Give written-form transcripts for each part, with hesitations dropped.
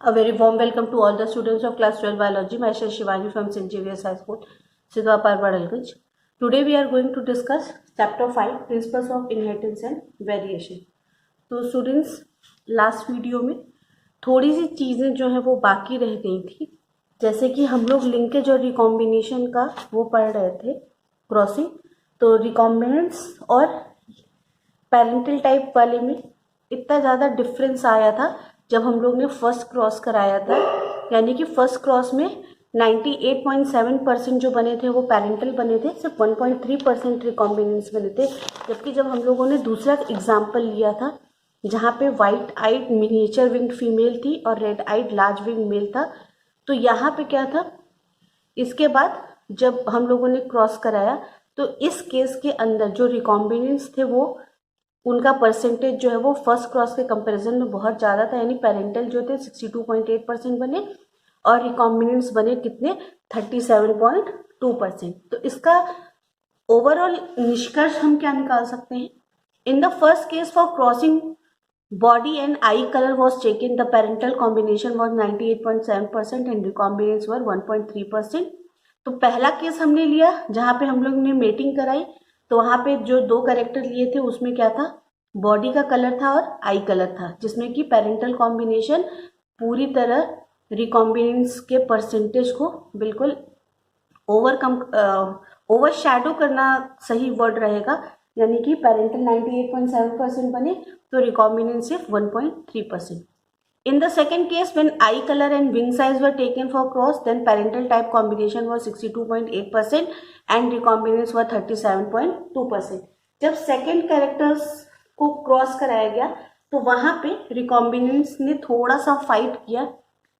A very warm welcome to all the students of class 12 biology. Myself Shivani from St. Xavier's High School, Sidwapar, Badalganj. Today we are going to discuss chapter 5 Principles of Inheritance and Variation. तो students last video में थोड़ी सी चीज़ें जो है वो बाकी रह गई थी, जैसे कि हम लोग लिंकेज और रिकॉम्बिनेशन का वो पढ़ रहे थे, क्रॉसिंग. तो रिकॉम्बिनेंट्स और पेरेंटल टाइप वाले में इतना ज़्यादा डिफरेंस आया था जब हम लोग ने फर्स्ट क्रॉस कराया था. यानी कि फर्स्ट क्रॉस में 98.7% जो बने थे वो पेरेंटल बने थे, सिर्फ 1.3% रिकॉम्बिनेंट्स बने थे. जबकि जब हम लोगों ने दूसरा एग्जाम्पल लिया था जहाँ पे white eyed miniature winged female थी और red eyed large wing male था, तो यहाँ पे क्या था, इसके बाद जब हम लोगों ने क्रॉस कराया तो इस केस के अंदर जो रिकॉम्बिनेंट्स थे वो उनका परसेंटेज जो है वो फर्स्ट क्रॉस के कंपैरिजन में बहुत ज़्यादा था. यानी पेरेंटल जो थे 62.8% बने और रिकॉम्बिनेंट्स बने कितने, 37.2%. तो इसका ओवरऑल निष्कर्ष हम क्या निकाल सकते हैं. In the first case for crossing body and eye color was taken. The parental combination was 98.7% and recombinants were 1.3%. तो पहला केस हमने लिया जहाँ पे हम लोग ने मेटिंग कराई, तो वहाँ पे जो दो कैरेक्टर लिए थे उसमें क्या था, बॉडी का कलर था और आई कलर था, जिसमें कि पेरेंटल कॉम्बिनेशन पूरी तरह रिकॉम्बिनेंट्स के परसेंटेज को बिल्कुल ओवर शैडो करना सही वर्ड रहेगा. यानी कि पेरेंटल 98.7% बने तो रिकॉम्बिनेंट सिर्फ 1.3%. In the second case, when eye color and wing size were taken for cross, then parental type combination was 62.8% and recombinants were 37.2%. जब सेकेंड कैरेक्टर्स को क्रॉस कराया गया तो वहाँ पे रिकॉम्बिनेंट्स ने थोड़ा सा फाइट किया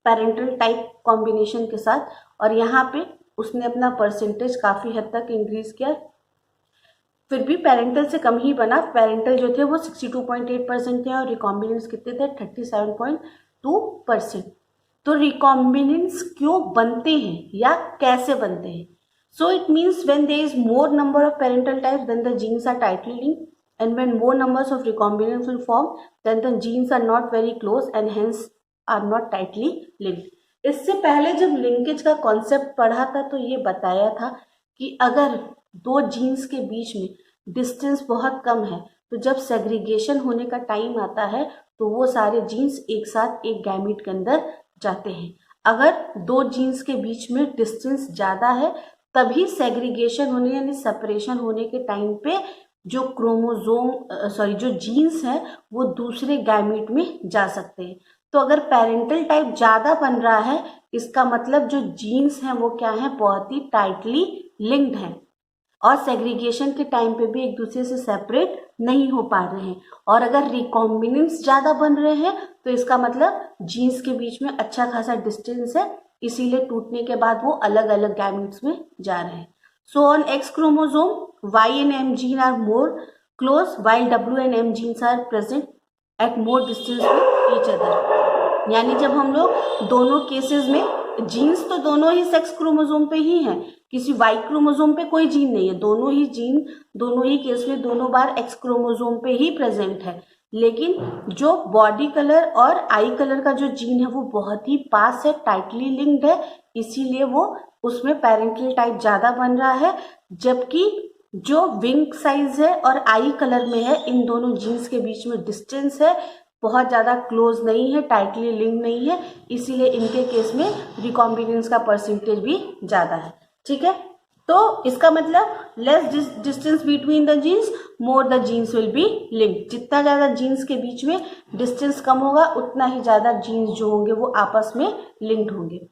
पेरेंटल टाइप कॉम्बिनेशन के साथ, और यहाँ पे उसने अपना परसेंटेज काफ़ी हद तक इंक्रीज किया. फिर भी पेरेंटल से कम ही बना. पेरेंटल जो थे वो 62.8% थे और रिकॉम्बिनेंट्स कितने थे, 37.2%. तो रिकॉम्बिनेंट्स क्यों बनते हैं या कैसे बनते हैं. So it means when there is more number of parental types then the genes are tightly linked, and when more numbers of recombinants will form then the genes are not very close and hence are not tightly linked. इससे पहले जब linkage का concept पढ़ा था तो ये बताया था कि अगर दो जीन्स के बीच में डिस्टेंस बहुत कम है तो जब सेग्रीगेशन होने का टाइम आता है तो वो सारे जीन्स एक साथ एक गैमीट के अंदर जाते हैं. अगर दो जीन्स के बीच में डिस्टेंस ज़्यादा है तभी सेग्रीगेशन होने यानी सेपरेशन होने के टाइम पे जो जो जीन्स हैं वो दूसरे गैमीट में जा सकते हैं. तो अगर पेरेंटल टाइप ज़्यादा बन रहा है इसका मतलब जो जीन्स हैं वो क्या है, बहुत ही टाइटली लिंक्ड हैं और सेग्रीगेशन के टाइम पे भी एक दूसरे से सेपरेट नहीं हो पा रहे हैं. और अगर रिकॉम्बिनेंट्स ज़्यादा बन रहे हैं तो इसका मतलब जीन्स के बीच में अच्छा खासा डिस्टेंस है, इसीलिए टूटने के बाद वो अलग अलग गैमीट्स में जा रहे हैं. So on x chromosome Y and M gene are more close while W and M genes are present at more distance with each other. यानी जब हम लोग दोनों केसेस में जीन्स तो दोनों ही सेक्स क्रोमोसोम पे ही हैं, किसी वाई क्रोमोसोम पे कोई जीन नहीं है, दोनों ही जीन दोनों ही केस में दोनों बार एक्स क्रोमोसोम पे ही प्रेजेंट है. लेकिन जो बॉडी कलर और आई कलर का जो जीन है वो बहुत ही पास है, टाइटली लिंक्ड है, इसीलिए वो उसमें पेरेंटल टाइप ज़्यादा बन रहा है. जबकि जो विंग साइज है और आई कलर में है इन दोनों जीन्स के बीच में डिस्टेंस है, बहुत ज़्यादा क्लोज नहीं है, टाइटली लिंक नहीं है, इसीलिए इनके केस में रिकॉम्बिनेंस का परसेंटेज भी ज़्यादा है. ठीक है, तो इसका मतलब less distance between the genes more the genes will be linked. जितना ज़्यादा जीन्स के बीच में डिस्टेंस कम होगा उतना ही ज़्यादा जीन्स जो होंगे वो आपस में लिंक्ड होंगे.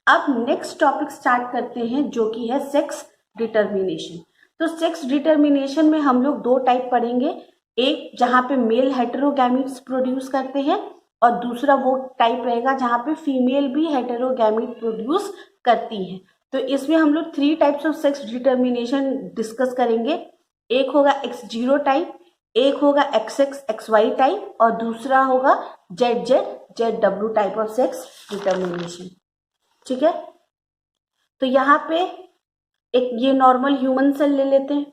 अब नेक्स्ट टॉपिक स्टार्ट करते हैं जो कि है सेक्स डिटर्मिनेशन. तो सेक्स डिटर्मिनेशन में हम लोग दो टाइप पढ़ेंगे, एक जहाँ पे मेल हेटेरोगैमीट्स प्रोड्यूस करते हैं और दूसरा वो टाइप रहेगा जहाँ पे फीमेल भी हेटेरोगैमीट प्रोड्यूस करती हैं. तो इसमें हम लोग 3 types of sex determination discuss करेंगे. एक होगा X0 टाइप, एक होगा XX XY टाइप और दूसरा होगा ZZ ZW type of sex determination. ठीक है, तो यहाँ पे एक ये नॉर्मल ह्यूमन सेल ले लेते हैं.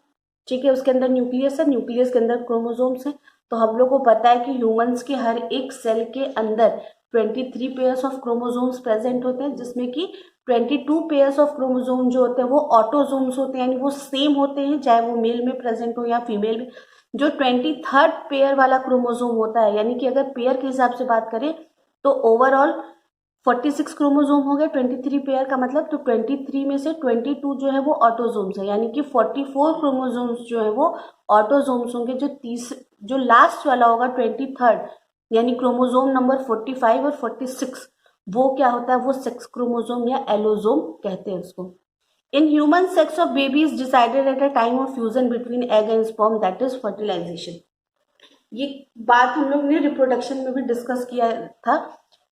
ठीक है, उसके अंदर न्यूक्लियस है, न्यूक्लियस के अंदर क्रोमोसोम्स हैं. तो हम लोग को पता है कि ह्यूमंस के हर एक सेल के अंदर 23 पेयर्स ऑफ क्रोमोसोम्स प्रेजेंट होते हैं, जिसमें कि 22 पेयर्स ऑफ क्रोमोसोम जो होते हैं वो ऑटोसोम्स होते हैं, यानी वो सेम होते हैं चाहे वो मेल में प्रेजेंट हो या फीमेल में। जो 23rd पेयर वाला क्रोमोसोम होता है, यानी कि अगर पेयर के हिसाब से बात करें तो ओवरऑल 46 क्रोमोसोम हो गए 23 पेयर का मतलब, तो 23 में से 22 जो है वो ऑटोसोम्स है, यानी कि 44 क्रोमोसोम्स जो है वो ऑटोसोम्स होंगे। जो लास्ट वाला होगा 23rd यानी क्रोमोसोम नंबर 45 और 46, वो क्या होता है, वो सेक्स क्रोमोसोम या एलोसोम कहते हैं उसको। In human sex of baby is decided at a time of fusion between egg and sperm, that is fertilisation. ये बात हम लोग ने रिप्रोडक्शन में भी डिस्कस किया था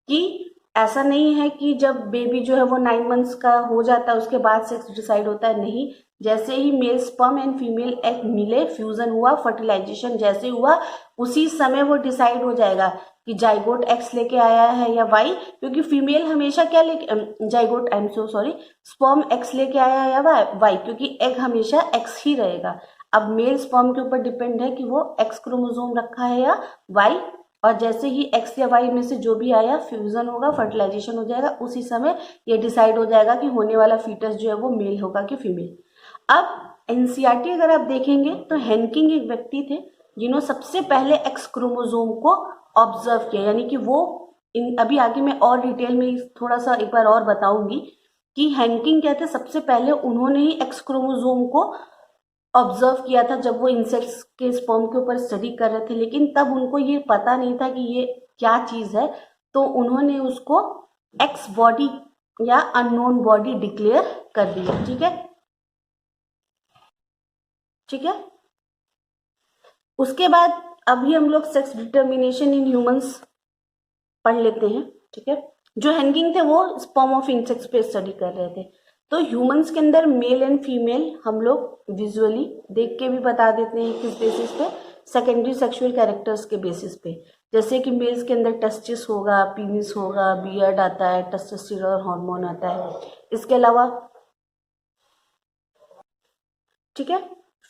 कि ऐसा नहीं है कि जब बेबी जो है वो 9 मंथ्स का हो जाता है उसके बाद सेक्स डिसाइड होता है, नहीं। जैसे ही male sperm and female egg मिले, फ्यूजन हुआ, फर्टिलाइजेशन जैसे हुआ, उसी समय वो डिसाइड हो जाएगा कि जाइगोट एक्स लेके आया है या वाई, क्योंकि फीमेल हमेशा क्या लेके, zygote I am so sorry, sperm x लेके आया है या वाई, क्योंकि एग हमेशा एक्स ही रहेगा। अब मेल स्पर्म के ऊपर डिपेंड है कि वो एक्स क्रोमोसोम रखा है या वाई, और जैसे ही एक्स या वाई में से जो भी आया फ्यूजन होगा, फर्टिलाइजेशन हो जाएगा, उसी समय ये डिसाइड हो जाएगा कि होने वाला फीटस जो है वो मेल होगा कि फीमेल। अब एनसीईआरटी अगर आप देखेंगे तो हेनकिंग एक व्यक्ति थे जिन्होंने सबसे पहले एक्स क्रोमोसोम को ऑब्जर्व किया, यानी कि वो अभी आगे मैं और डिटेल में थोड़ा सा एक बार और बताऊंगी कि हेनकिंग क्या थे, सबसे पहले उन्होंने ही एक्स क्रोमोसोम को ऑब्जर्व किया था जब वो इंसेक्ट्स के स्पर्म के ऊपर स्टडी कर रहे थे, लेकिन तब उनको ये पता नहीं था कि ये क्या चीज़ है, तो उन्होंने उसको एक्स बॉडी या अननोन बॉडी डिक्लेयर कर दिया। ठीक है, ठीक है। उसके बाद अभी हम लोग सेक्स डिटर्मिनेशन इन ह्यूमंस पढ़ लेते हैं। ठीक है, जो हेनकिंग थे वो स्पर्म ऑफ इंसेक्ट्स पे स्टडी कर रहे थे, तो ह्यूमंस के अंदर मेल एंड फीमेल हम लोग विजुअली देख के भी बता देते हैं, किस बेसिस पे, सेकेंडरी सेक्सुअल कैरेक्टर्स के बेसिस पे। जैसे कि मेल्स के अंदर टेस्टिस होगा, पीनिस होगा, बियर्ड आता है, टेस्टोस्टेरोन हार्मोन आता है। इसके अलावा ठीक है,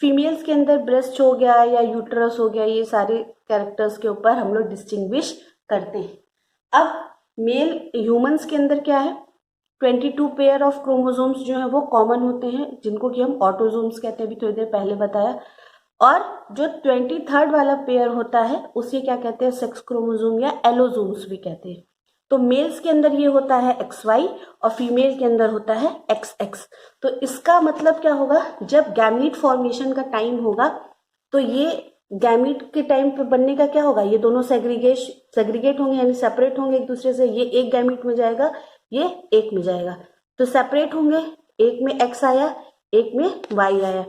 फीमेल्स के अंदर ब्रेस्ट हो गया या यूट्रस हो गया, ये सारे कैरेक्टर्स के ऊपर हम लोग डिस्टिंग्विश करते हैं। अब मेल ह्यूमंस के अंदर क्या है, 22 पेयर ऑफ क्रोमोसोम्स जो है वो कॉमन होते हैं, जिनको कि हम ऑटोसोम्स कहते हैं, अभी थोड़ी देर पहले बताया। और जो 23rd वाला पेयर होता है उसे क्या कहते हैं, सेक्स क्रोमोसोम या एलोसोम्स भी कहते हैं। तो मेल्स के अंदर ये होता है XY और फीमेल के अंदर होता है XX। तो इसका मतलब क्या होगा, जब गैमीट फॉर्मेशन का टाइम होगा तो ये गैमीट के टाइम पे बनने का क्या होगा, ये दोनों सेग्रीगेट होंगे, यानी सेपरेट होंगे एक दूसरे से। ये एक गैमीट में जाएगा, ये एक में जाएगा, तो सेपरेट होंगे, एक में X आया, एक में Y आया।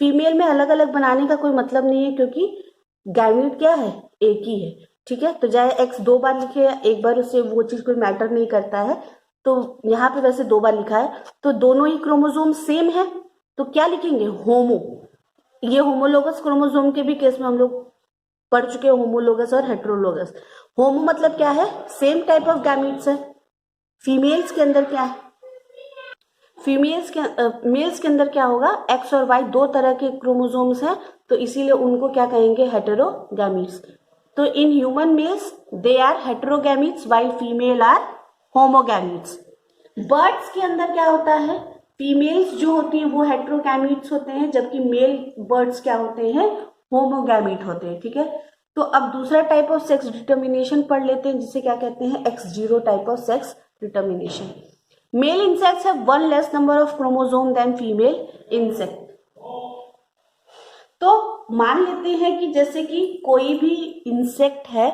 फीमेल में अलग अलग बनाने का कोई मतलब नहीं है, क्योंकि गैमीट क्या है, एक ही है। ठीक है, तो चाहे X 2 बार लिखे या एक बार, उससे वो चीज कोई मैटर नहीं करता है। तो यहाँ पे वैसे 2 बार लिखा है, तो दोनों ही क्रोमोसोम सेम है, तो क्या लिखेंगे, होमो। ये होमोलोगस क्रोमोसोम के भी केस में हम लोग पढ़ चुके हैं, होमोलोगस और हेट्रोलोगस। होमो मतलब क्या है, सेम टाइप ऑफ गैमीट्स है। फीमेल्स के अंदर क्या है, मेल्स के अंदर क्या होगा, एक्स और वाई दो तरह के क्रोमोसोम्स हैं, तो इसीलिए उनको क्या कहेंगे, हेटेरोगैमीट्स। तो in human males they are heterogametes while female are homogametes. Birds के अंदर क्या होता है, फीमेल्स जो होती हैं वो हेटेरोगैमीट्स होते हैं, जबकि मेल बर्ड्स क्या होते हैं, होमोगैमीट होते हैं। ठीक है, तो अब दूसरा टाइप ऑफ सेक्स डिटर्मिनेशन पढ़ लेते हैं, जिसे क्या कहते हैं, X0 type of sex determination. Male insects have one less number of chromosome than female insect। तो मान लेते हैं कि जैसे कि कोई भी इंसेक्ट है,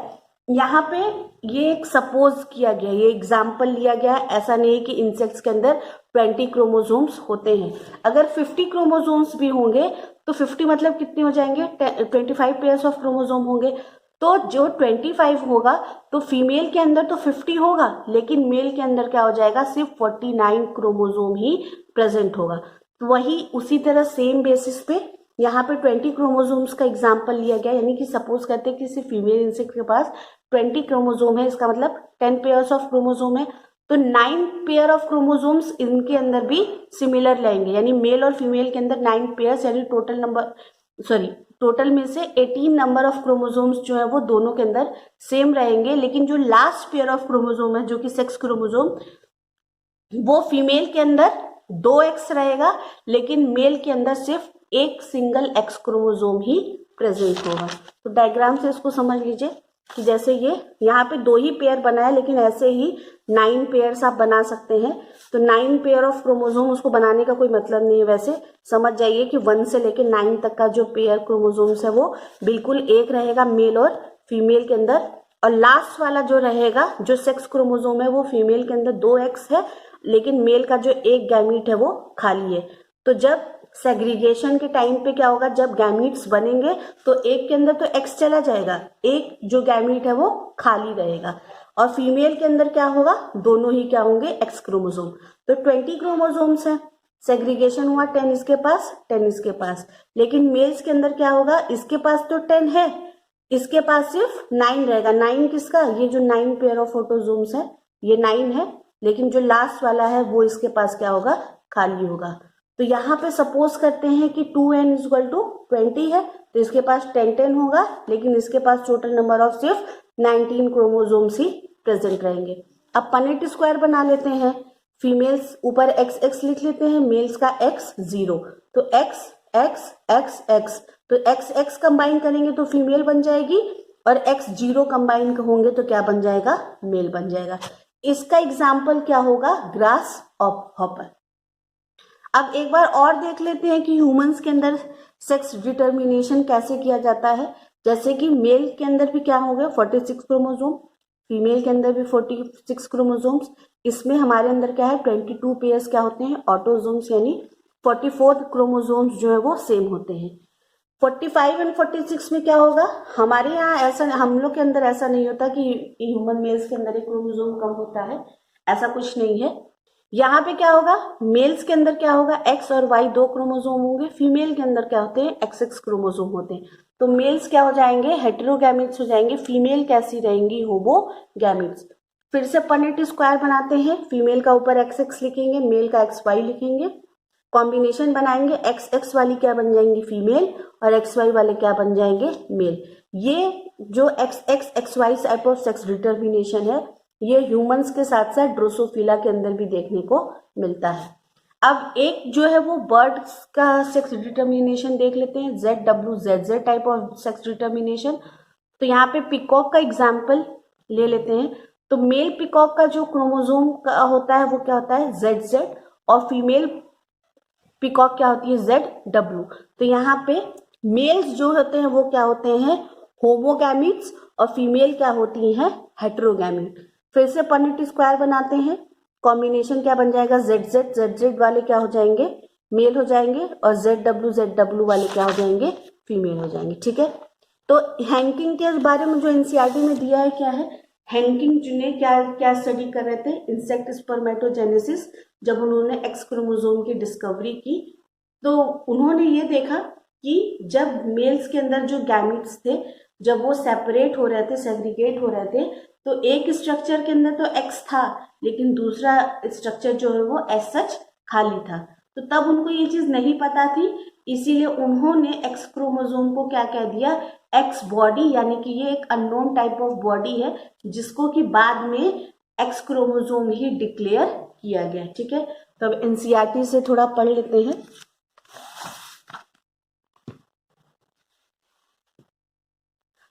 यहाँ पे ये एक सपोज किया गया, ये एग्जाम्पल लिया गया है, ऐसा नहीं है कि इंसेक्ट्स के अंदर 20 क्रोमोसोम्स होते हैं। अगर 50 क्रोमोसोम्स भी होंगे तो 50 मतलब कितने हो जाएंगे, 25 पेयर्स ऑफ क्रोमोसोम होंगे। तो जो 25 होगा तो फीमेल के अंदर तो 50 होगा, लेकिन मेल के अंदर क्या हो जाएगा, सिर्फ 49 क्रोमोसोम ही प्रेजेंट होगा। तो वही उसी तरह सेम बेसिस पे यहाँ पे 20 क्रोमोसोम्स का एग्जाम्पल लिया गया, यानी कि सपोज करते हैं कि किसी फीमेल इंसेक्ट के पास 20 क्रोमोसोम है, इसका मतलब 10 पेयर्स ऑफ क्रोमोसोम है, तो 9 पेयर ऑफ क्रोमोसोम्स इनके अंदर भी सिमिलर लेंगे, यानी मेल और फीमेल के अंदर 9 पेयर्स, यानी टोटल नंबर सॉरी टोटल में से 18 नंबर ऑफ क्रोमोसोम्स जो है वो दोनों के अंदर सेम रहेंगे, लेकिन जो लास्ट पेयर ऑफ क्रोमोसोम है जो कि सेक्स क्रोमोसोम, वो फीमेल के अंदर 2x रहेगा, लेकिन मेल के अंदर सिर्फ एक सिंगल एक्स क्रोमोसोम ही प्रेजेंट होगा। तो डायग्राम से इसको समझ लीजिए कि जैसे ये यहाँ पे 2 ही पेयर बना है, लेकिन ऐसे ही 9 पेयर्स आप बना सकते हैं। तो 9 पेयर ऑफ क्रोमोसोम उसको बनाने का कोई मतलब नहीं है। वैसे समझ जाइए कि 1 से लेकर 9 तक का जो पेयर क्रोमोसोम्स है वो बिल्कुल एक रहेगा मेल और फीमेल के अंदर, और लास्ट वाला जो रहेगा जो सेक्स क्रोमोसोम है वो फीमेल के अंदर 2x है, लेकिन मेल का जो एक गैमीट है वो खाली है। तो जब सेग्रीगेशन के टाइम पे क्या होगा, जब गैमीट्स बनेंगे तो एक के अंदर तो x चला जाएगा, एक जो गैमीट है वो खाली रहेगा, और फीमेल के अंदर क्या होगा, दोनों ही क्या होंगे, x क्रोमोसोम। तो 20 क्रोमोसोम्स है, सेग्रीगेशन हुआ 10 इसके पास 10 इसके पास, लेकिन मेल्स के अंदर क्या होगा, इसके पास तो 10 है, इसके पास सिर्फ 9 रहेगा। 9 किसका, ये जो 9 पेयर ऑफ ऑटोसोम्स है ये 9 है, लेकिन जो लास्ट वाला है वो इसके पास क्या होगा, खाली होगा। तो यहाँ पे सपोज करते हैं कि 2n = 20 है, तो इसके पास 10 होगा, लेकिन इसके पास टोटल नंबर ऑफ सिर्फ 19 क्रोमोसोम्स ही प्रेजेंट रहेंगे। अब पनेट स्क्वायर बना लेते हैं, फीमेल्स ऊपर XX लिख लेते हैं, मेल्स का x 0, तो x x x x, तो x x कंबाइन करेंगे तो फीमेल बन जाएगी, और x 0 कंबाइन होंगे तो क्या बन जाएगा, मेल बन जाएगा। इसका एग्जाम्पल क्या होगा, ग्रास हॉपर। अब एक बार और देख लेते हैं कि ह्यूमंस के अंदर सेक्स डिटर्मिनेशन कैसे किया जाता है। जैसे कि मेल के अंदर भी क्या हो गया, 46 क्रोमोसोम, फीमेल के अंदर भी 46 क्रोमोसोम्स, इसमें हमारे अंदर क्या है, 22 पेयर्स क्या होते हैं, ऑटोसोम्स, यानी 44 क्रोमोसोम्स जो है वो सेम होते हैं। 45 और 46 में क्या होगा, हमारे यहाँ ऐसा, हम लोग के अंदर ऐसा नहीं होता कि ह्यूमन मेल्स के अंदर एक क्रोमोसोम कम होता है, ऐसा कुछ नहीं है। यहाँ पे क्या होगा, मेल्स के अंदर क्या होगा, एक्स और वाई 2 क्रोमोसोम होंगे, फीमेल के अंदर क्या होते हैं, XX क्रोमोसोम होते हैं। तो मेल्स क्या हो जाएंगे, हेटेरोगैमिट्स हो जाएंगे, फीमेल कैसी रहेंगी, होमोगैमिट्स। फिर से पनेट स्क्वायर बनाते हैं, फीमेल का ऊपर XX लिखेंगे, मेल का XY लिखेंगे, कॉम्बिनेशन बनाएंगे, XX वाली क्या बन जाएंगी, फीमेल, और XY वाले क्या बन जाएंगे, मेल। ये जो XX XY type of sex determination है, ये ह्यूमंस के साथ साथ ड्रोसोफिला के अंदर भी देखने को मिलता है। अब एक जो है वो बर्ड्स का सेक्स डिटर्मिनेशन देख लेते हैं, ZWZZ type of sex determination. तो यहाँ पे पिकॉक का एग्जाम्पल ले लेते हैं। तो मेल पिकॉक का जो क्रोमोसोम का होता है वो क्या होता है, ZZ, और फीमेल पिकॉक क्या होती है, ZW। तो यहाँ पे मेल्स जो होते हैं वो क्या होते हैं, होमोगैमिट्स, और फीमेल क्या होती हैं, हेटेरोगैमिट। फिर से पनेट स्क्वायर बनाते हैं, कॉम्बिनेशन क्या बन जाएगा, ZZ वाले क्या हो जाएंगे, मेल हो जाएंगे, और ZW वाले क्या हो जाएंगे, फीमेल हो जाएंगे। ठीक है, तो हैंकिंग के बारे में जो NCERT में दिया है क्या है, हैंकिंग ने क्या स्टडी कर रहे थे, इंसेक्ट स्पर्मेटोजेनेसिस। जब उन्होंने एक्स क्रोमोसोम की डिस्कवरी की तो उन्होंने ये देखा कि जब मेल्स के अंदर जो गैमीट्स थे, जब वो सेपरेट हो रहे थे, सेग्रीगेट हो रहे थे, तो एक स्ट्रक्चर के अंदर तो एक्स था, लेकिन दूसरा स्ट्रक्चर जो है वो एज सच खाली था। तो तब उनको ये चीज नहीं पता थी, इसीलिए उन्होंने एक्स क्रोमोसोम को क्या कह दिया, एक्स बॉडी, यानी कि ये एक अननोन टाइप ऑफ बॉडी है, जिसको कि बाद में एक्स क्रोमोसोम ही डिक्लेयर किया गया। ठीक है, तो अब NCERT से थोड़ा पढ़ लेते हैं।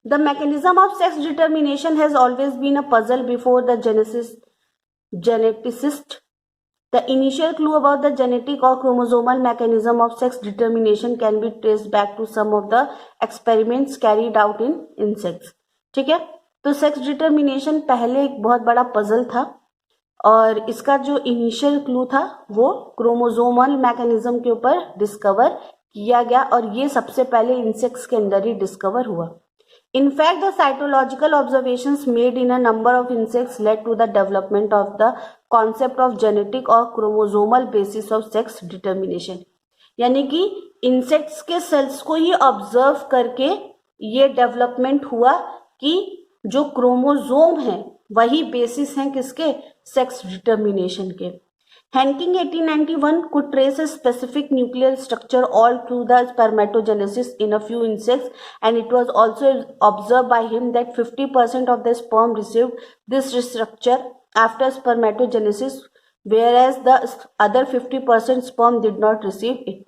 The mechanism of sex determination has always been a puzzle before the geneticist. The initial clue about the genetic or chromosomal mechanism of sex determination can be traced back to some of the experiments carried out in insects. ठीक है, तो sex determination पहले एक बहुत बड़ा puzzle था, और इसका जो इनिशियल क्लू था वो क्रोमोसोमल मैकेनिज्म के ऊपर डिस्कवर किया गया, और ये सबसे पहले इंसेक्ट्स के अंदर ही डिस्कवर हुआ। In fact, the cytological observations made in a number of insects led to the development of the concept of genetic or chromosomal basis of sex determination. यानी कि इंसेक्ट्स के सेल्स को ये ऑब्जर्व करके ये डेवलपमेंट हुआ कि जो क्रोमोसोम है वही बेसिस हैं किसके, सेक्स डिटर्मिनेशन के। Henking 1891 could trace a specific nuclear structure all through the spermatogenesis in a few insects, and it was also observed by him that 50% of the sperm received this structure after spermatogenesis, whereas the other 50% sperm did not receive it.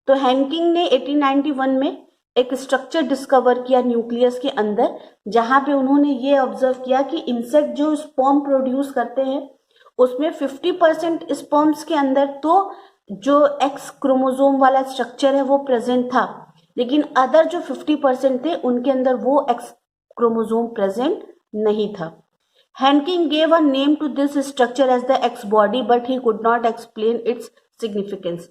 तो Henking ने 1891 में एक structure discover किया nucleus के अंदर, जहां पे उन्होंने ये ऑब्जर्व किया कि इंसेक्ट जो स्पर्म प्रोड्यूस करते हैं उसमें 50% स्पर्म्स के अंदर तो जो एक्स क्रोमोसोम वाला स्ट्रक्चर है वो प्रेजेंट था, लेकिन अदर जो 50% थे उनके अंदर वो एक्स क्रोमोसोम प्रेजेंट नहीं था. Henking gave a name to this structure as the X body, but he could not explain its significance.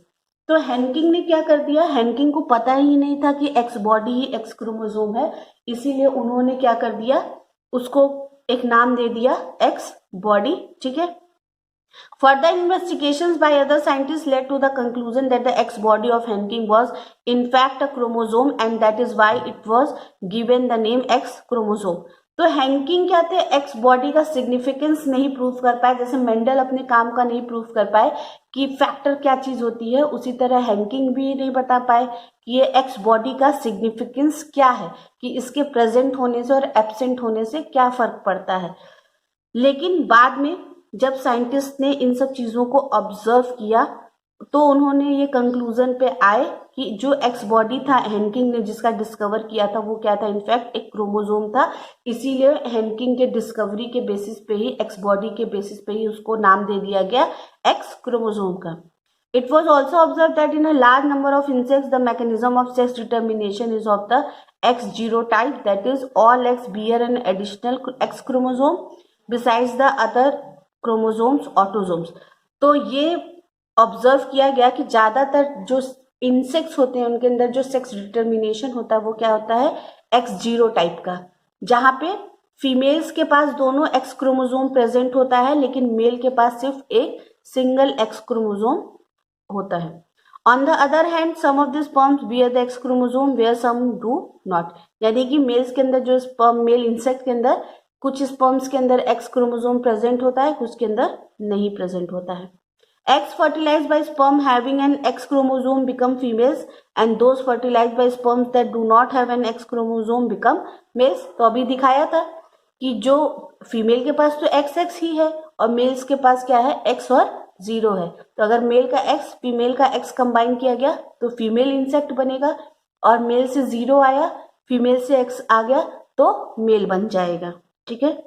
तो हैंकिंग ने क्या कर दिया, हैंकिंग को पता ही नहीं था कि एक्स बॉडी ही एक्स क्रोमोसोम है, इसीलिए उन्होंने क्या कर दिया, उसको एक नाम दे दिया एक्स बॉडी. ठीक है. Further investigations by other scientists led to the conclusion that the X body of Henking was in fact a chromosome, and that is why it was given the name X chromosome. तो Henking क्या थे, x body का significance नहीं prove कर पाए, जैसे Mendel अपने काम का नहीं प्रूव कर पाए कि फैक्टर क्या चीज होती है, उसी तरह हैंकिंग भी नहीं बता पाए कि ये एक्स बॉडी का सिग्निफिकेंस क्या है, कि इसके प्रेजेंट होने से और एब्सेंट होने से क्या फर्क पड़ता है. लेकिन बाद में जब साइंटिस्ट ने इन सब चीजों को ऑब्जर्व किया तो उन्होंने ये कंक्लूजन पे आए कि जो एक्स बॉडी था हैंकिंग ने जिसका डिस्कवर किया था वो क्या था, इनफैक्ट एक क्रोमोसोम था. इसीलिए हैंकिंग के डिस्कवरी के बेसिस पे ही, एक्स बॉडी के बेसिस पे ही उसको नाम दे दिया गया एक्स क्रोमोसोम का. It was also observed that in a large number of insects, the mechanism of sex determination is of the X0 type, that is, all X bear an additional X chromosome besides the other chromosomes, autosomes. तो ये observe किया गया कि ज्यादातर जो insects होते हैं उनके अंदर जो सेक्स डिटर्मिनेशन होता है वो क्या होता है, X0 टाइप का, जहां पे फीमेल्स के पास दोनों एक्स क्रोमोसोम प्रेजेंट होता है लेकिन मेल के पास सिर्फ एक सिंगल एक्स क्रोमोसोम होता है. On the other hand some of the sperms bear the X chromosome where some do not, यानी कि मेल्स के अंदर जो स्पर्म, मेल इंसेक्ट के अंदर कुछ स्पर्म्स के अंदर एक्स क्रोमोसोम प्रेजेंट होता है, कुछ के अंदर नहीं प्रेजेंट होता है. Eggs fertilized by sperm having an X chromosome become females, and those fertilized by sperms that do not have an X chromosome become males. तो अभी दिखाया था कि जो फीमेल के पास तो XX ही है और मेल्स के पास क्या है, X और 0 है. तो अगर मेल का X फीमेल का X कंबाइन किया गया तो फीमेल इंसेक्ट बनेगा, और मेल से 0 आया, फीमेल से X आ गया तो मेल बन जाएगा. ठीक है.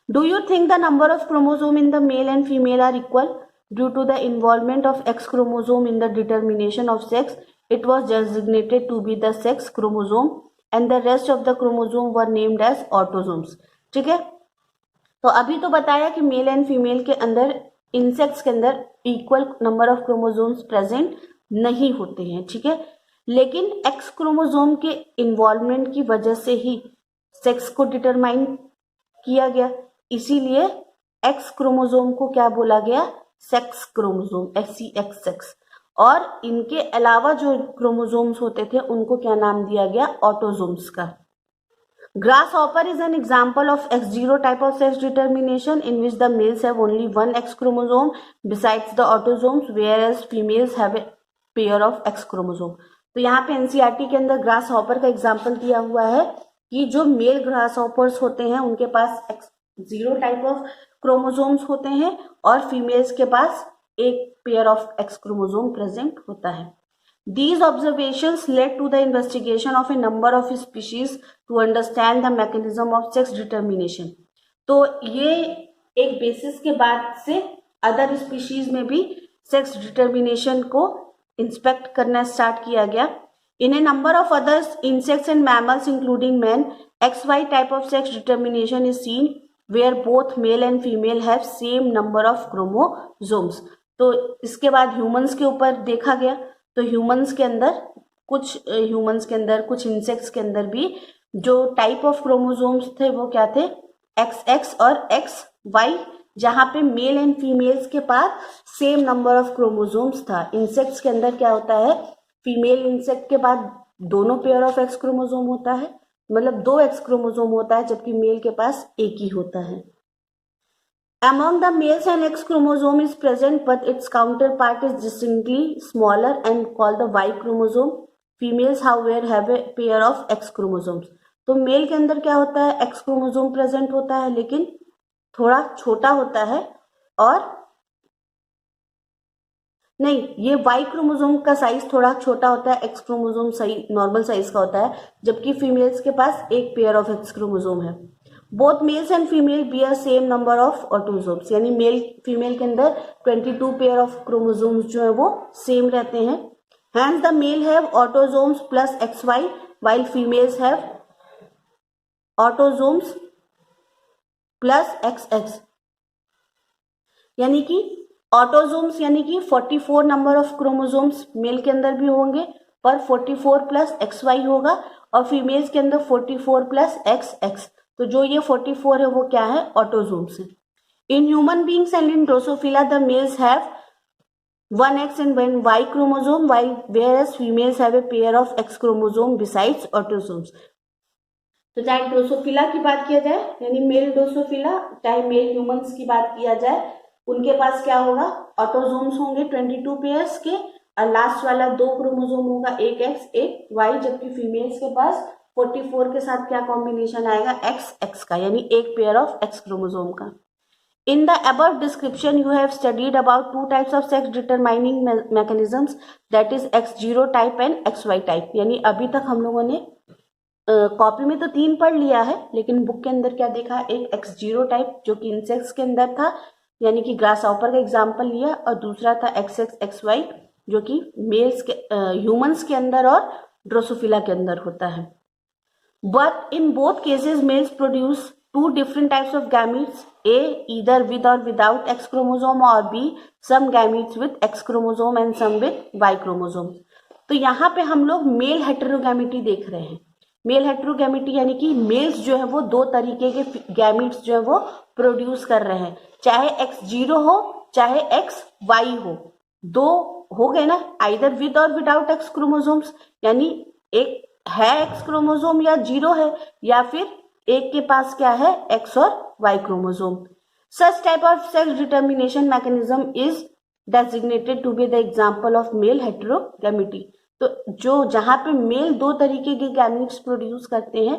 Do you think the number of chromosome in the male and female are equal? Due to the involvement of X chromosome in the determination of sex, it was designated to be the sex chromosome, and the rest of the chromosome were named as autosomes. ठीक है. तो अभी तो बताया कि mail and female के अंदर, insects के अंदर equal number of chromosomes present नहीं होते हैं. ठीक है. लेकिन एक्स क्रोमोसोम के इन्वॉल्वमेंट की वजह से ही सेक्स को डिटरमाइन किया गया, इसीलिए एक्स क्रोमोसोम को क्या बोला गया, सेक्स क्रोमोसोम, SEX. और इनके अलावा जो क्रोमोसोम्स होते थे उनको क्या नाम दिया गया, ऑटोसोम्स का. Grasshopper is an example of X0 type of sex determination in which the males have only one X chromosome besides the autosomes, whereas females have a pair of X chromosome. तो यहाँ पे NCERT के अंदर grass hopper का example दिया हुआ है कि जो मेल ग्रास हॉपर्स होते हैं उनके पास X0 टाइप ऑफ क्रोमोसोम्स होते हैं और फीमेल्स के पास एक pair of X chromosome present होता है. These observations led to the investigation of a number of species to understand the mechanism of sex determination. तो ये एक बेसिस के बाद से अदर स्पीशीज में भी सेक्स डिटर्मिनेशन को इंस्पेक्ट करना स्टार्ट किया गया. In a number of other insects and mammals including men, XY type of sex determination is seen where both male and female have same number of chromosomes. तो इसके बाद humans के ऊपर देखा गया, तो ह्यूमंस के अंदर कुछ इंसेक्ट्स के अंदर भी जो टाइप ऑफ क्रोमोसोम्स थे वो क्या थे, XX और XY, जहाँ पे मेल एंड फीमेल्स के पास सेम नंबर ऑफ क्रोमोसोम्स था. इंसेक्ट्स के अंदर क्या होता है, फीमेल इंसेक्ट के बाद दोनों पेयर ऑफ एक्स क्रोमोसोम होता है, मतलब 2 एक्स क्रोमोसोम होता है, जबकि मेल के पास एक ही होता है. Among the males, an X chromosome is present, but its counterpart is distinctly smaller and called the Y chromosome. Females, however, have a pair of X chromosomes. तो मेल के अंदर क्या होता है, X क्रोमोसोम प्रेजेंट होता है लेकिन थोड़ा छोटा होता है, और नहीं, ये Y क्रोमोसोम का साइज थोड़ा छोटा होता है, X क्रोमोसोम सही नॉर्मल साइज का होता है, जबकि फीमेल्स के पास एक पेयर ऑफ X क्रोमोसोम है. Both males and female bear same number of autosomes, यानी मेल फीमेल के अंदर 22 पेयर ऑफ क्रोमोसोम्स जो है वो सेम रहते हैं. Hence the male have autosomes plus XY while females have autosomes plus XX, यानी कि ऑटोसोम्स यानी कि 44 नंबर ऑफ क्रोमोसोम्स मेल के अंदर भी होंगे, पर 44 प्लस XY होगा, और फीमेल्स के अंदर 44 प्लस XX. तो जो ये 44 है वो क्या है, ऑटोसोम्स है. In human beings and in Drosophila the males have 1X and 1Y chromosome while whereas females have a pair of X chromosome besides autosomes. तो चाहे ड्रोसोफिला की बात किया जाए यानी मेल ड्रोसोफिला, चाहे मेल ह्यूमंस की बात किया जाए, उनके पास क्या होगा, ऑटोसोम्स होंगे 22 पेयर्स के, और लास्ट वाला 2 क्रोमोसोम होगा, एक X एक Y, जबकि फीमेल्स के पास 44 के साथ क्या कॉम्बिनेशन आएगा, XX का, यानी एक पेयर ऑफ X क्रोमोसोम का. In the above description, you have studied about 2 types of sex determining mechanisms, that is X0 type and XY type. यानी अभी तक हम लोगों ने कॉपी में तो 3 पढ़ लिया है, लेकिन बुक के अंदर क्या देखा, एक X0 टाइप जो कि इंसेक्ट्स के अंदर था, यानी कि ग्रास हॉपर का एग्जाम्पल लिया, और दूसरा था XX XY जो कि मेल्स के ह्यूमंस के अंदर और ड्रोसोफिला के अंदर होता है. But in both cases, males produce 2 different types of gametes, A either with or without X chromosome, or B some gametes with X chromosome and some with Y chromosome. तो यहाँ पे हम लोग मेल हेटेरोगैमिटी देख रहे हैं. Mail heterogamety यानी कि मेल्स जो है वो 2 तरीके के गैमेट्स जो है वो प्रोड्यूस कर रहे हैं, चाहे X0 हो चाहे XY हो, 2 हो गए ना, आइदर विद और विदाउट X क्रोमोसोम्स, यानी एक है X क्रोमोसोम या 0 है, या फिर एक के पास क्या है, X और Y chromosome. Such type of sex determination mechanism is designated to be the example of male heterogamity. तो जो जहाँ पे मेल 2 तरीके के गैमेट्स प्रोड्यूस करते हैं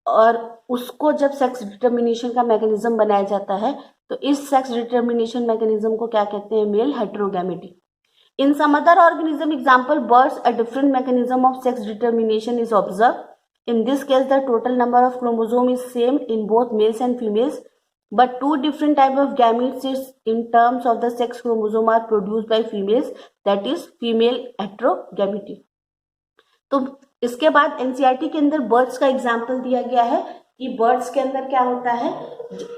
और उसको जब सेक्स डिटर्मिनेशन का मैकेनिज्म बनाया जाता है, तो इस सेक्स डिटर्मिनेशन मैकेनिज्म को क्या कहते हैं, mail heterogamety. In some other organism, example birds, a different mechanism of sex determination is observed. In this case, the total number of chromosomes is same in both males and females, but 2 different type of gametes is in terms of the sex chromosome are produced by females, that is female heterogamity. तो इसके बाद NCERT के अंदर birds का example दिया गया है कि बर्ड्स के अंदर क्या होता है,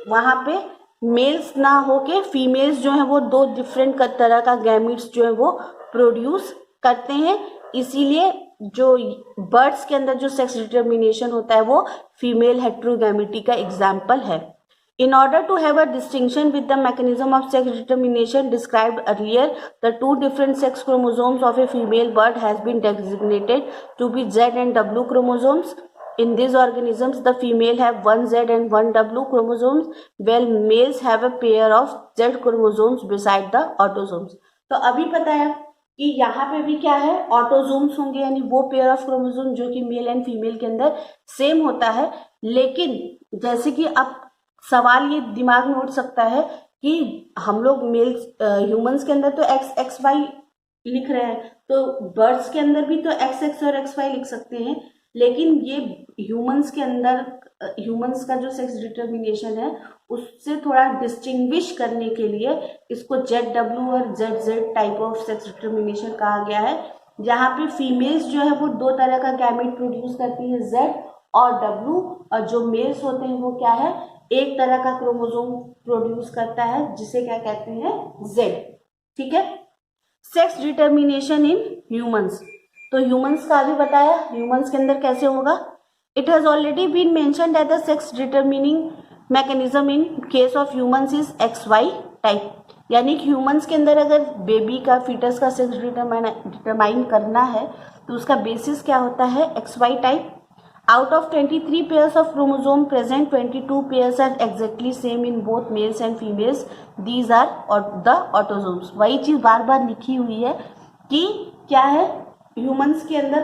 वहां पे मेल्स ना होके फीमेल्स जो है वो 2 डिफरेंट तरह का गैमेट्स जो है वो प्रोड्यूस करते हैं, इसीलिए जो बर्ड्स के अंदर जो सेक्स डिटर्मिनेशन होता है वो फीमेल हेटेरोगैमिटी का एग्जाम्पल है. In order to have a distinction with the mechanism of sex determination described earlier, the 2 different sex chromosomes of a female bird has been designated to be Z and W chromosomes. In these organisms, the female have 1 Z and 1 W chromosomes, while males have a pair of Z chromosomes beside the autosomes. तो अभी पता है कि यहाँ पे भी क्या है, ऑटोसोम्स होंगे, यानी वो पेयर ऑफ क्रोमोसोम जो कि मेल एंड फीमेल के अंदर सेम होता है. लेकिन जैसे कि अब सवाल ये दिमाग में उठ सकता है कि हम लोग मेल्स ह्यूमंस के अंदर तो XY लिख रहे हैं, तो बर्ड्स के अंदर भी तो XX और XY लिख सकते हैं, लेकिन ये ह्यूमंस के अंदर ह्यूमंस का जो सेक्स डिटर्मिनेशन है उससे थोड़ा डिस्टिंग्विश करने के लिए इसको ZW और ZZ type of sex determination कहा गया है, जहाँ पे फीमेल्स जो है वो 2 तरह का गैमेट प्रोड्यूस करती है, Z और W, और जो मेल्स होते हैं वो क्या है, एक तरह का क्रोमोसोम प्रोड्यूस करता है जिसे क्या कहते हैं, Z. ठीक है. सेक्स डिटर्मिनेशन इन ह्यूमंस, तो ह्यूमंस का भी बताया, ह्यूमंस के अंदर कैसे होगा. It has already been mentioned that the sex determining mechanism in case of humans is XY type, यानी कि ह्यूमंस के अंदर अगर बेबी का फीटस का सेक्स डिटरमाइन करना है तो उसका बेसिस क्या होता है, XY type. Out of 23 pairs of chromosome present, 22 pairs are exactly same in both males and females. These are the autosomes. वही चीज बार बार लिखी हुई है कि क्या है, ह्यूमंस के अंदर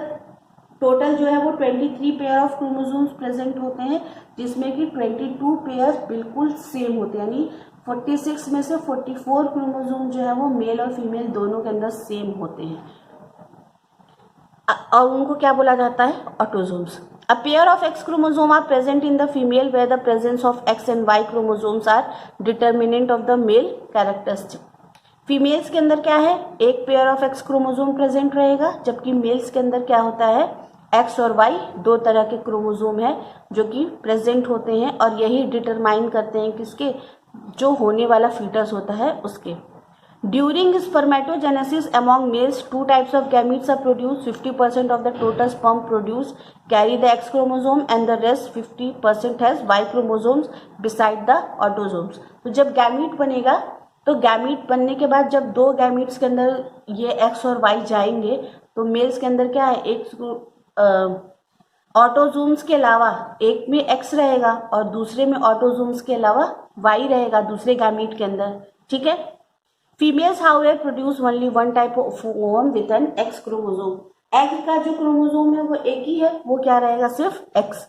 टोटल जो है वो 23 पेयर ऑफ क्रोमोसोम्स प्रेजेंट होते हैं, जिसमें कि 22 पेयर बिल्कुल सेम होते हैं, यानी 46 में से 44 क्रोमोसोम जो है वो मेल और फीमेल दोनों के अंदर सेम होते हैं, और उनको क्या बोला जाता है, autosomes. A pair of X chromosome are present in the female where the presence of X and Y chromosomes are determinant of the male characteristic. Females के अंदर क्या है, एक pair of X chromosome present रहेगा, जबकि mails के अंदर क्या होता है, एक्स और वाई दो तरह के क्रोमोसोम है जो कि प्रेजेंट होते हैं, और यही डिटरमाइन करते हैं किसके, जो होने वाला फीटस होता है उसके. During spermatogenesis among males, two types of gametes are produced. 50% of the total sperm produced carry the X chromosome and the rest 50% has Y chromosomes beside the autosomes. तो जब गैमीट बनेगा, तो गैमीट बनने के बाद जब दो गैमीट्स के अंदर ये X और Y जाएंगे, तो मेल्स के अंदर क्या है, एक ऑटोजोम्स के अलावा एक में X रहेगा और दूसरे में ऑटोजोम्स के अलावा Y रहेगा दूसरे गैमीट के अंदर. ठीक है. Females, however, produce only one type of ovum with an X chromosome. X का जो क्रोमोसोम है वो एक ही है, वो क्या रहेगा, सिर्फ X.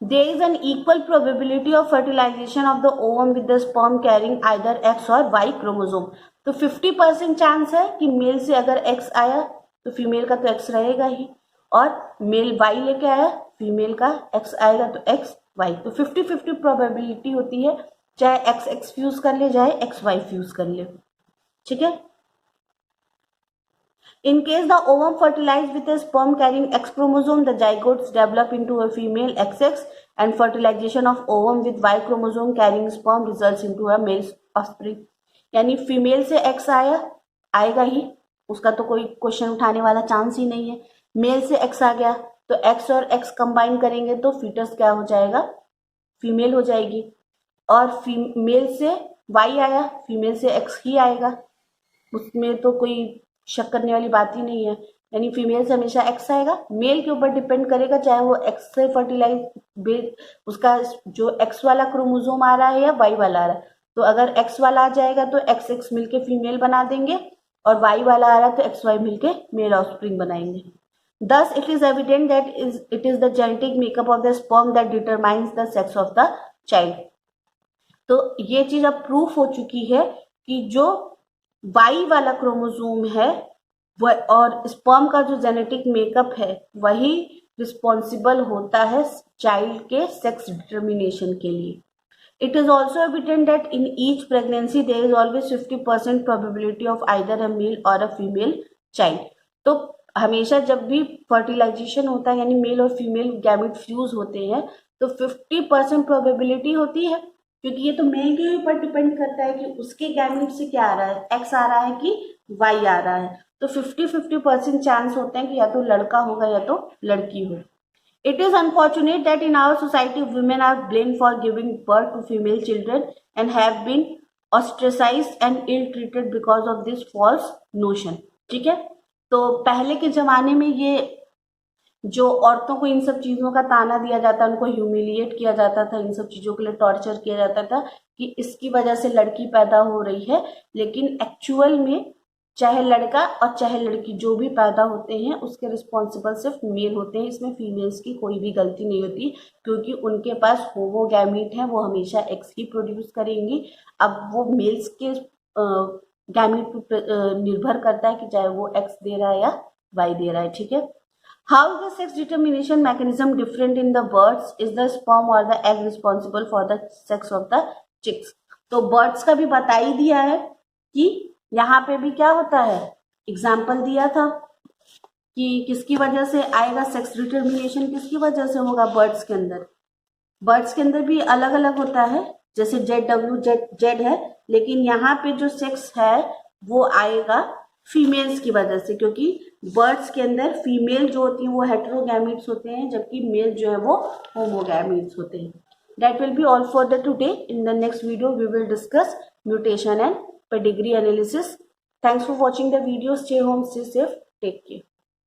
There is an equal probability of fertilization of the ovum with the sperm carrying either X or Y chromosome. तो 50% चांस है कि मेल से अगर X आया तो फीमेल का तो X रहेगा ही, और मेल Y लेके आया फीमेल का X आएगा तो X Y. तो 50-50 प्रोबेबिलिटी होती है, चाहे XX फ्यूज कर ले चाहे XY फ्यूज कर ले. ठीक है. In case the ovum fertilized with a sperm carrying X chromosome, the zygotes develop into a female XX, and fertilization of ovum with Y chromosome carrying sperm results into a male offspring. यानी female से X आएगा ही, उसका तो कोई question उठाने वाला chance ही नहीं है. मेल से X आ गया तो X और X कंबाइन करेंगे तो फीटस क्या हो जाएगा, फीमेल हो जाएगी. और फीमेल से Y आया, फीमेल से X ही आएगा, उसमें तो कोई शक करने वाली बात ही नहीं है. यानी फीमेल से हमेशा X आएगा, मेल के ऊपर डिपेंड करेगा चाहे वो X से फर्टिलाइज उसका जो X वाला क्रोमोसोम आ रहा है या Y वाला आ रहा है. तो अगर X वाला आ जाएगा तो XX मिलके फीमेल बना देंगे, और Y वाला आ रहा है तो XY मिलके मेल ऑफस्प्रिंग बनाएंगे. Thus it is evident that it is the genetic makeup of the sperm that determines the sex of the child. तो ये चीज अब प्रूफ हो चुकी है कि जो वाई वाला क्रोमोसोम है और स्पर्म का जो जेनेटिक मेकअप है वही रिस्पॉन्सिबल होता है चाइल्ड के सेक्स डिटर्मिनेशन के लिए. It is also evident that in each pregnancy there is always 50% probability of either a male or a female child. तो हमेशा जब भी फर्टिलाइजेशन होता है यानी मेल और फीमेल गैमेट फ्यूज होते हैं तो 50% प्रोबेबिलिटी होती है, क्योंकि ये तो मेल के ऊपर डिपेंड करता है कि उसके गैमेट से क्या आ रहा है, X आ रहा है कि Y आ रहा है. तो 50-50% चांस होते हैं कि या तो लड़का होगा या तो लड़की हो. It is unfortunate that in our society women are blamed for giving birth to female children and have been ostracised and ill treated because of this false notion. ठीक है. तो पहले के जमाने में ये जो औरतों को इन सब चीज़ों का ताना दिया जाता, उनको ह्यूमिलिएट किया जाता था, इन सब चीज़ों के लिए टॉर्चर किया जाता था कि इसकी वजह से लड़की पैदा हो रही है. लेकिन एक्चुअल में चाहे लड़का और चाहे लड़की जो भी पैदा होते हैं उसके रिस्पॉन्सिबल सिर्फ मेल होते हैं. इसमें फीमेल्स की कोई भी गलती नहीं होती, क्योंकि उनके पास होमोगैमीट है, वो हमेशा एक्स ही प्रोड्यूस करेंगी. अब वो मेल्स के गैमीट पर निर्भर करता है कि चाहे वो एक्स दे रहा है या वाई दे रहा है. ठीक है. How is the sex determination mechanism different in the birds? Is the sperm or the egg responsible for the sex of the chicks? तो birds का भी बता ही दिया है कि यहाँ पे भी क्या होता है, एग्जाम्पल दिया था कि किसकी वजह से आएगा सेक्स डिटर्मिनेशन, किसकी वजह से होगा बर्ड्स के अंदर. बर्ड्स के अंदर भी अलग अलग होता है, जैसे जेड है, लेकिन यहाँ पे जो सेक्स है वो आएगा फीमेल्स की वजह से, क्योंकि बर्ड्स के अंदर फीमेल जो होती हैं वो हेटेरोगैमीट्स होते हैं जबकि मेल जो है वो होमोगैमीट्स होते हैं. That will be all for the today. In the next video we will discuss mutation and pedigree analysis. Thanks for watching the video. Stay home, stay safe, take care.